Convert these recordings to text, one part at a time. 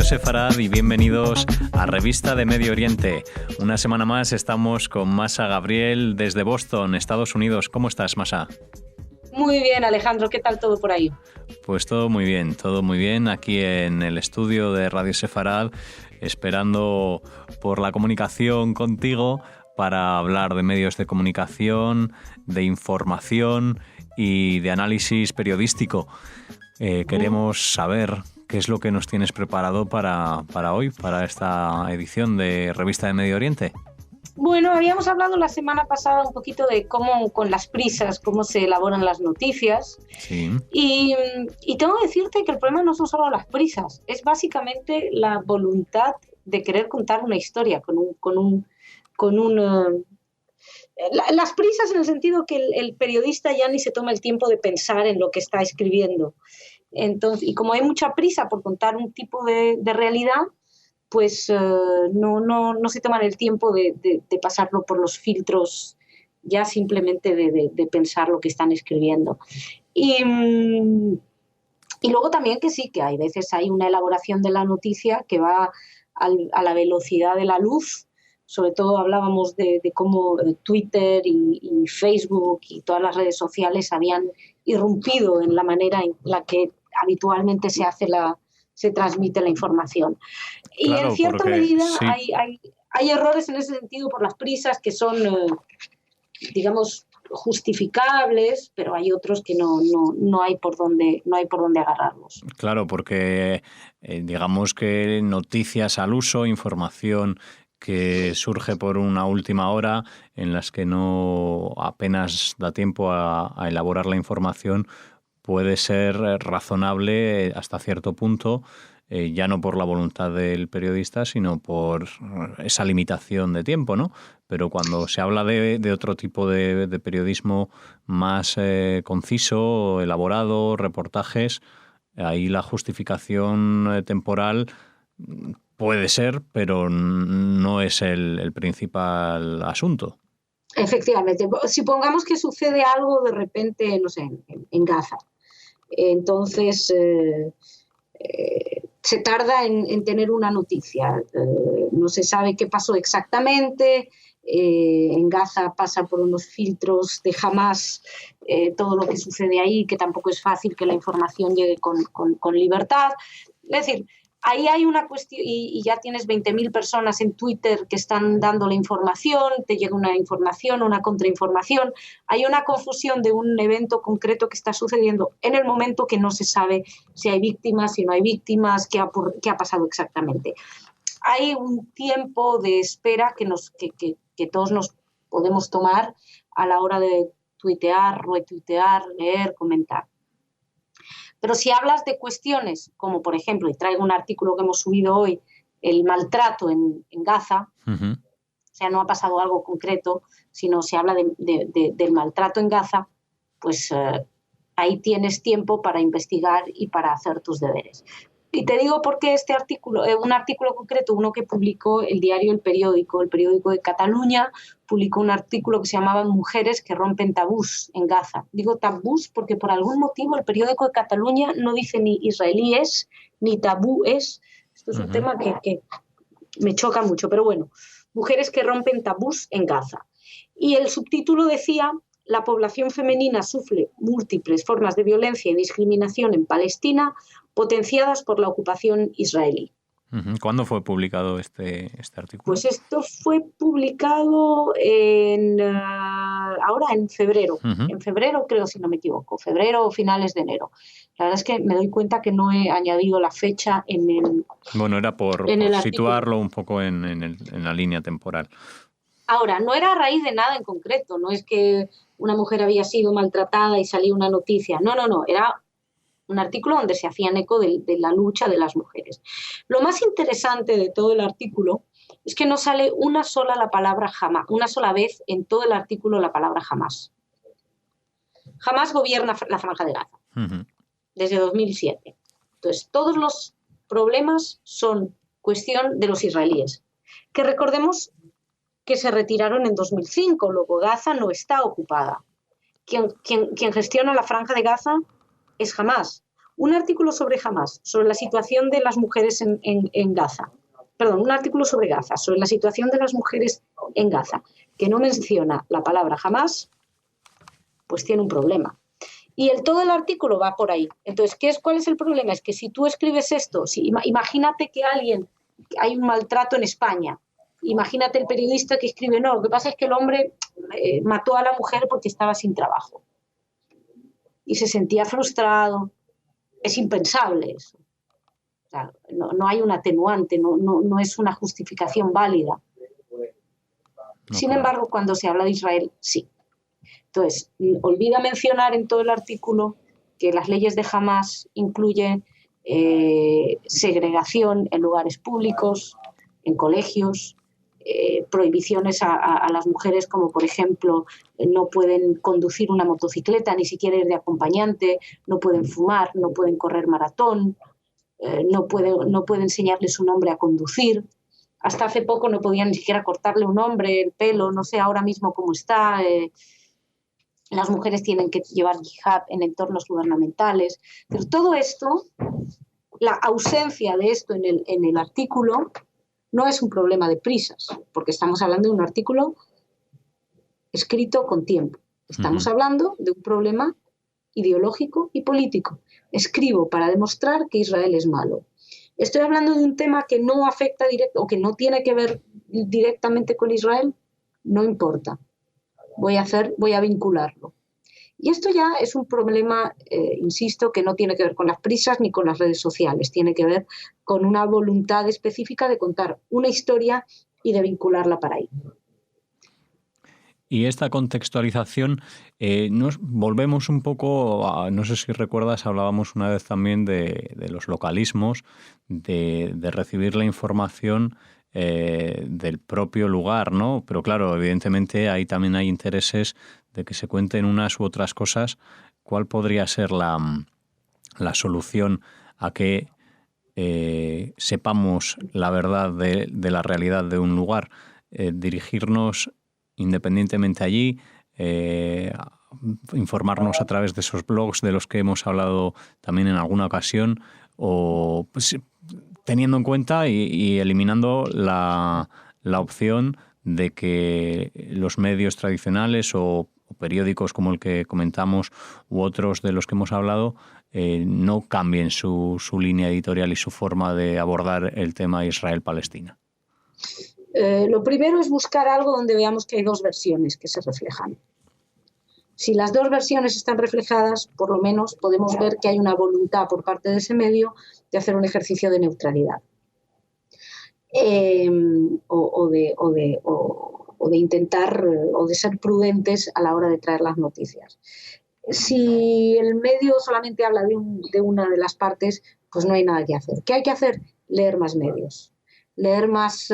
Sefarad y bienvenidos a Revista de Medio Oriente. Una semana más estamos con Masa Gabriel desde Boston, Estados Unidos. ¿Cómo estás, Masa? Muy bien, Alejandro. ¿Qué tal todo por ahí? Pues todo muy bien. Aquí en el estudio de Radio Sefarad, esperando por la comunicación contigo para hablar de medios de comunicación, de información y de análisis periodístico. Queremos saber qué es lo que nos tienes preparado para hoy, para esta edición de Revista de Medio Oriente. Bueno, habíamos hablado la semana pasada un poquito de cómo con las prisas, cómo se elaboran las noticias. Sí. Y tengo que decirte que el problema no son solo las prisas, es básicamente la voluntad de querer contar una historia las prisas en el sentido que el periodista ya ni se toma el tiempo de pensar en lo que está escribiendo. Entonces, y como hay mucha prisa por contar un tipo de realidad, pues no se toman el tiempo de pasarlo por los filtros, ya simplemente de pensar lo que están escribiendo. Y luego también que sí, que hay veces hay una elaboración de la noticia que va a la velocidad de la luz. Sobre todo hablábamos de cómo Twitter y Facebook y todas las redes sociales habían irrumpido en la manera en la que habitualmente se transmite la información. Y claro, en cierta medida sí. hay errores en ese sentido por las prisas que son, digamos, justificables, pero hay otros que no hay por dónde agarrarlos. Claro, porque digamos que noticias al uso, información que surge por una última hora en las que no apenas da tiempo a elaborar la información, puede ser razonable hasta cierto punto, ya no por la voluntad del periodista, sino por esa limitación de tiempo, ¿no? Pero cuando se habla de otro tipo de periodismo más conciso, elaborado, reportajes, ahí la justificación temporal puede ser, pero no es el principal asunto. Efectivamente. Supongamos que sucede algo de repente, no sé, en Gaza. Entonces se tarda en tener una noticia. No se sabe qué pasó exactamente. En Gaza pasa por unos filtros de Hamás todo lo que sucede ahí, que tampoco es fácil que la información llegue con libertad. Es decir, ahí hay una cuestión y ya tienes 20.000 personas en Twitter que están dando la información, te llega una información, una contrainformación. Hay una confusión de un evento concreto que está sucediendo en el momento que no se sabe si hay víctimas, si no hay víctimas, qué ha pasado exactamente. Hay un tiempo de espera que todos nos podemos tomar a la hora de tuitear, retuitear, leer, comentar. Pero si hablas de cuestiones como, por ejemplo, y traigo un artículo que hemos subido hoy, el maltrato en Gaza, uh-huh. O sea, no ha pasado algo concreto, sino se habla del maltrato en Gaza, pues ahí tienes tiempo para investigar y para hacer tus deberes. Y te digo por qué este artículo, un artículo concreto, uno que publicó el diario El Periódico de Cataluña, publicó un artículo que se llamaba Mujeres que rompen tabús en Gaza. Digo tabús porque por algún motivo El Periódico de Cataluña no dice ni israelíes ni tabúes. Esto es un tema que me choca mucho, pero bueno, Mujeres que rompen tabús en Gaza. Y el subtítulo decía: la población femenina sufre múltiples formas de violencia y discriminación en Palestina, potenciadas por la ocupación israelí. ¿Cuándo fue publicado este artículo? Pues esto fue publicado ahora en febrero. En febrero, creo, si no me equivoco. Febrero o finales de enero. La verdad es que me doy cuenta que no he añadido la fecha en el. Bueno, era por situarlo un poco en la línea temporal. Ahora, no era a raíz de nada en concreto. No es que una mujer había sido maltratada y salió una noticia. No. Era un artículo donde se hacían eco de la lucha de las mujeres. Lo más interesante de todo el artículo es que no sale una sola vez en todo el artículo la palabra jamás. Jamás gobierna la Franja de Gaza, desde 2007. Entonces, todos los problemas son cuestión de los israelíes, que recordemos que se retiraron en 2005, luego Gaza no está ocupada. Quien gestiona la Franja de Gaza es Hamás. un artículo sobre Hamás, sobre la situación de las mujeres en Gaza, perdón, un artículo sobre Gaza, sobre la situación de las mujeres en Gaza, que no menciona la palabra Hamás, pues tiene un problema. Y todo el artículo va por ahí. Entonces, ¿cuál es el problema? Es que si tú escribes esto, imagínate que hay un maltrato en España, imagínate el periodista que escribe, no, lo que pasa es que el hombre mató a la mujer porque estaba sin trabajo y se sentía frustrado. Es impensable eso. O sea, no hay un atenuante, no es una justificación válida. Sin embargo, cuando se habla de Israel, sí. Entonces, olvida mencionar en todo el artículo que las leyes de Hamás incluyen segregación en lugares públicos, en colegios, prohibiciones a las mujeres, como por ejemplo, no pueden conducir una motocicleta, ni siquiera ir de acompañante, no pueden fumar, no pueden correr maratón, no puede enseñarle su nombre a conducir. Hasta hace poco no podían ni siquiera cortarle un hombre, el pelo, no sé ahora mismo cómo está. Las mujeres tienen que llevar hijab en entornos gubernamentales. Pero todo esto, la ausencia de esto en el artículo, no es un problema de prisas, porque estamos hablando de un artículo escrito con tiempo. Estamos hablando de un problema ideológico y político. Escribo para demostrar que Israel es malo. Estoy hablando de un tema que no afecta o que no tiene que ver directamente con Israel, no importa. Voy a vincularlo. Y esto ya es un problema, insisto, que no tiene que ver con las prisas ni con las redes sociales, tiene que ver con una voluntad específica de contar una historia y de vincularla para ahí. Y esta contextualización, nos volvemos un poco a, no sé si recuerdas, hablábamos una vez también de los localismos, de recibir la información del propio lugar, ¿no? Pero claro, evidentemente ahí también hay intereses de que se cuenten unas u otras cosas. ¿Cuál podría ser la solución a que sepamos la verdad de la realidad de un lugar? Dirigirnos independientemente allí, informarnos a través de esos blogs de los que hemos hablado también en alguna ocasión, o pues, teniendo en cuenta y eliminando la opción de que los medios tradicionales o periódicos como el que comentamos u otros de los que hemos hablado no cambien su línea editorial y su forma de abordar el tema Israel-Palestina. Lo primero es buscar algo donde veamos que hay dos versiones que se reflejan. Si las dos versiones están reflejadas, por lo menos podemos ver que hay una voluntad por parte de ese medio de hacer un ejercicio de neutralidad o de intentar o de ser prudentes a la hora de traer las noticias. Si el medio solamente habla de una de las partes, pues no hay nada que hacer. ¿Qué hay que hacer? Leer más medios. Leer más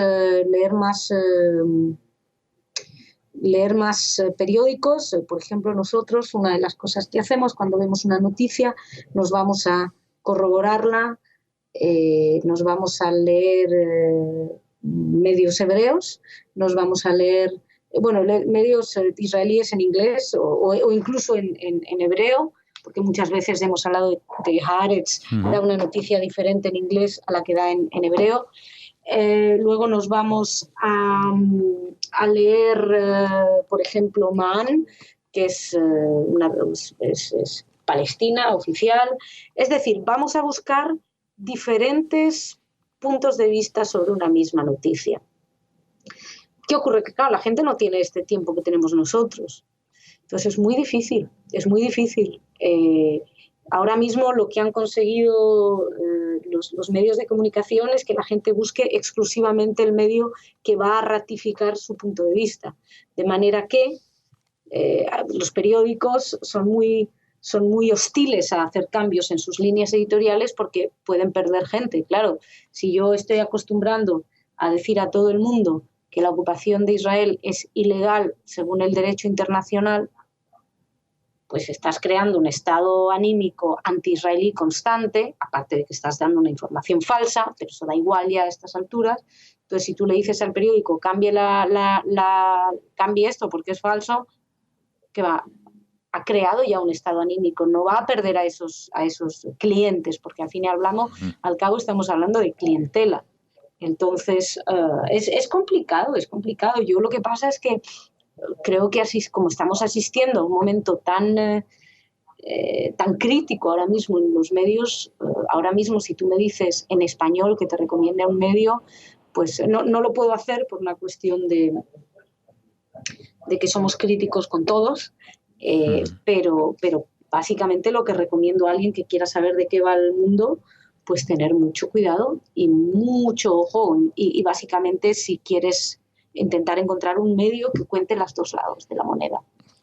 periódicos. Por ejemplo, nosotros, una de las cosas que hacemos cuando vemos una noticia, nos vamos a corroborarla, nos vamos a leer medios hebreos, nos vamos a leer medios israelíes en inglés o incluso en hebreo, porque muchas veces hemos hablado de Haaretz, da una noticia diferente en inglés a la que da en hebreo. Luego nos vamos a leer, por ejemplo, Ma'an, que es Palestina oficial. Es decir, vamos a buscar diferentes puntos de vista sobre una misma noticia. ¿Qué ocurre? Que claro, la gente no tiene este tiempo que tenemos nosotros. Entonces es muy difícil. Ahora mismo lo que han conseguido los medios de comunicación es que la gente busque exclusivamente el medio que va a ratificar su punto de vista. De manera que los periódicos son muy hostiles a hacer cambios en sus líneas editoriales porque pueden perder gente. Claro, si yo estoy acostumbrando a decir a todo el mundo que la ocupación de Israel es ilegal según el derecho internacional, pues estás creando un estado anímico anti-israelí constante, aparte de que estás dando una información falsa, pero eso da igual ya a estas alturas. Entonces, si tú le dices al periódico cambie esto porque es falso, ¿qué va? ha creado ya un estado anímico, no va a perder a esos clientes, porque al fin y al cabo estamos hablando de clientela. Entonces, es complicado, es complicado. Yo lo que pasa es que creo que así como estamos asistiendo a un momento tan crítico ahora mismo en los medios, ahora mismo si tú me dices en español que te recomiende un medio, pues no lo puedo hacer por una cuestión de que somos críticos con todos, pero básicamente lo que recomiendo a alguien que quiera saber de qué va el mundo, pues tener mucho cuidado y mucho ojo, y básicamente si quieres intentar encontrar un medio que cuente los dos lados de la moneda.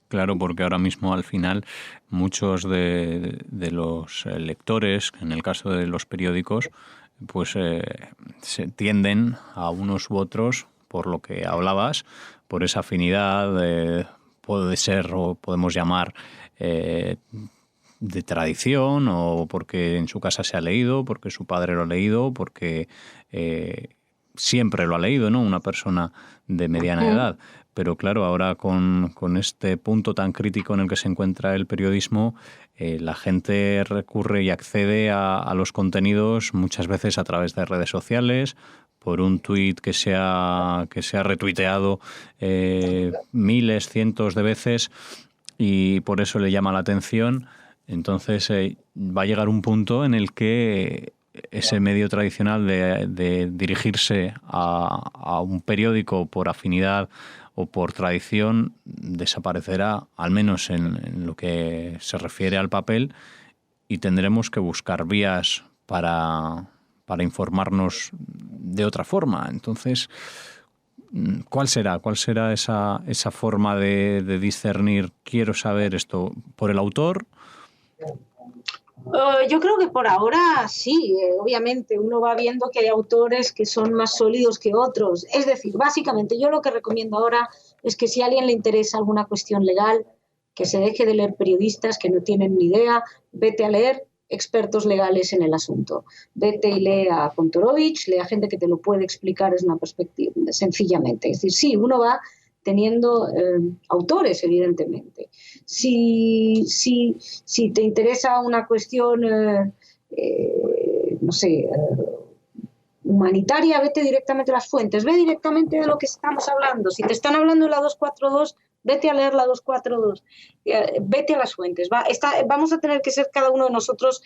Claro, porque ahora mismo al final muchos de los lectores, en el caso de los periódicos, pues se tienden a unos u otros, por lo que hablabas, por esa afinidad, puede ser o podemos llamar de tradición, o porque en su casa se ha leído, porque su padre lo ha leído, porque siempre lo ha leído, ¿no? Una persona de mediana edad. Pero claro, ahora con este punto tan crítico en el que se encuentra el periodismo, la gente recurre y accede a los contenidos muchas veces a través de redes sociales, por un tuit que se ha retuiteado miles, cientos de veces, y por eso le llama la atención. Entonces va a llegar un punto en el que ese medio tradicional de dirigirse a un periódico por afinidad o por tradición desaparecerá, al menos en lo que se refiere al papel, y tendremos que buscar vías para informarnos de otra forma. Entonces, ¿cuál será esa forma de discernir? Quiero saber esto por el autor. Yo creo que por ahora sí, obviamente uno va viendo que hay autores que son más sólidos que otros. Es decir, básicamente yo lo que recomiendo ahora es que si a alguien le interesa alguna cuestión legal, que se deje de leer periodistas que no tienen ni idea, vete a leer expertos legales en el asunto. Vete y lee a Kontorovich, lee a gente que te lo puede explicar desde una perspectiva, sencillamente. Es decir, sí, uno va teniendo autores, evidentemente. Si te interesa una cuestión, no sé, humanitaria, vete directamente a las fuentes, ve directamente de lo que estamos hablando. Si te están hablando de la 242, vete a leer la 242, vete a las fuentes. Vamos a tener que ser cada uno de nosotros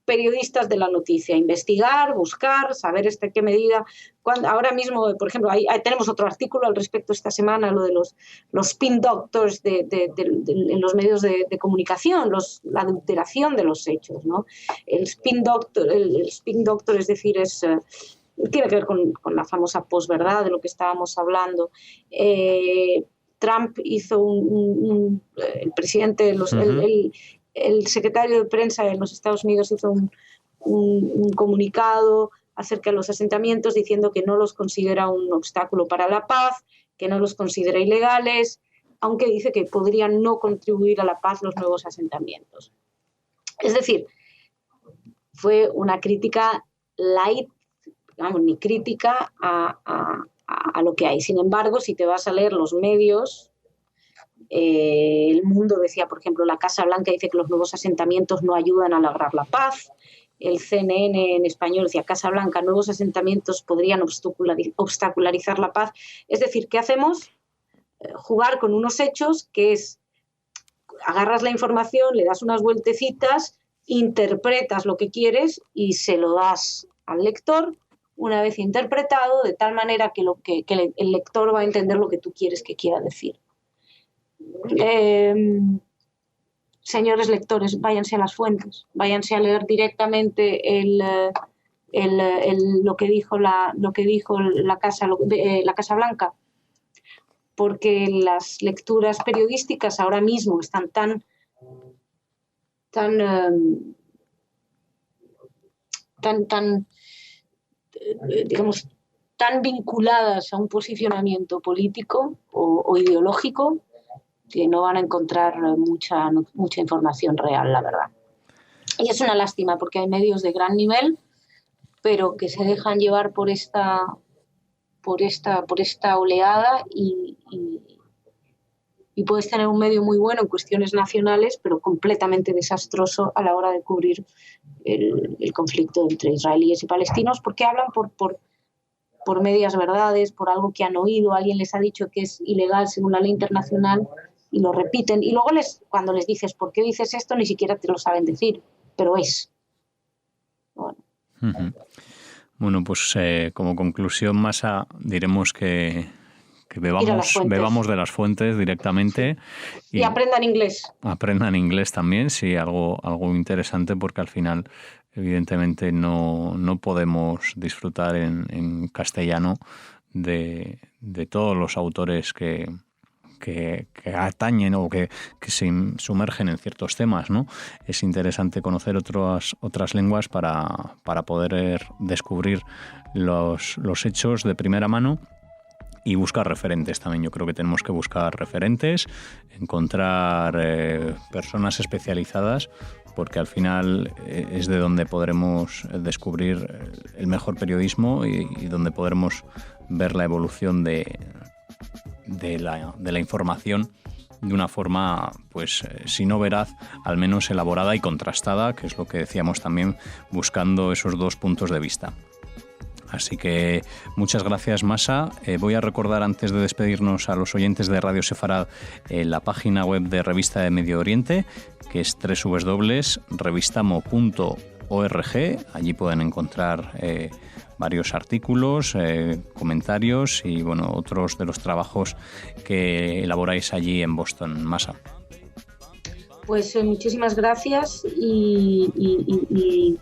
periodistas de la noticia, investigar, buscar, saber qué medida. Ahora mismo, por ejemplo, ahí tenemos otro artículo al respecto esta semana, lo de los spin doctors en los medios de comunicación, la adulteración de los hechos, ¿no? El spin doctor, es decir, tiene que ver con la famosa posverdad de lo que estábamos hablando. Trump hizo el presidente, el secretario de prensa de los Estados Unidos hizo un comunicado acerca de los asentamientos diciendo que no los considera un obstáculo para la paz, que no los considera ilegales, aunque dice que podrían no contribuir a la paz los nuevos asentamientos. Es decir, fue una crítica light, ni crítica a lo que hay. Sin embargo, si te vas a leer los medios, El Mundo decía, por ejemplo, la Casa Blanca dice que los nuevos asentamientos no ayudan a lograr la paz. El CNN en español decía, Casa Blanca, nuevos asentamientos podrían obstaculizar la paz. Es decir, ¿qué hacemos? Jugar con unos hechos que es, agarras la información, le das unas vueltecitas, interpretas lo que quieres y se lo das al lector una vez interpretado, de tal manera que el lector va a entender lo que tú quieres que quiera decir. Señores lectores, váyanse a las fuentes, váyanse a leer directamente lo que dijo la Casa Blanca, porque las lecturas periodísticas ahora mismo están digamos, tan vinculadas a un posicionamiento político o ideológico, que no van a encontrar mucha información real, la verdad. Y es una lástima porque hay medios de gran nivel, pero que se dejan llevar por esta oleada y y puedes tener un medio muy bueno en cuestiones nacionales, pero completamente desastroso a la hora de cubrir el conflicto entre israelíes y palestinos, porque hablan por medias verdades, por algo que han oído, alguien les ha dicho que es ilegal según la ley internacional y lo repiten. Y luego cuando les dices, ¿por qué dices esto? Ni siquiera te lo saben decir, pero es. Bueno. Uh-huh. Bueno, pues como conclusión, Masa, diremos que bebamos de las fuentes directamente. Sí. Y aprendan inglés. Aprendan inglés también, sí, algo interesante, porque al final, evidentemente, no podemos disfrutar en castellano de todos los autores que atañen o que se sumergen en ciertos temas, ¿no? Es interesante conocer otras lenguas para poder descubrir los hechos de primera mano y buscar referentes también. Yo creo que tenemos que buscar referentes, encontrar personas especializadas, porque al final es de donde podremos descubrir el mejor periodismo y donde podremos ver la evolución de la información de una forma, pues, si no veraz, al menos elaborada y contrastada, que es lo que decíamos también, buscando esos dos puntos de vista. Así que muchas gracias, Masa. Voy a recordar, antes de despedirnos, a los oyentes de Radio Sefarad la página web de Revista de Medio Oriente, que es www.revistamo.org. Allí pueden encontrar varios artículos, comentarios y otros de los trabajos que elaboráis allí en Boston, Masa. Pues muchísimas gracias y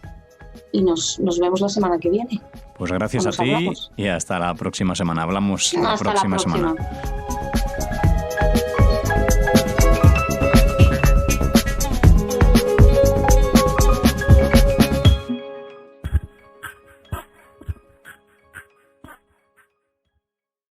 nos vemos la semana que viene. Pues gracias a ti y hasta la próxima semana. Hablamos la próxima semana.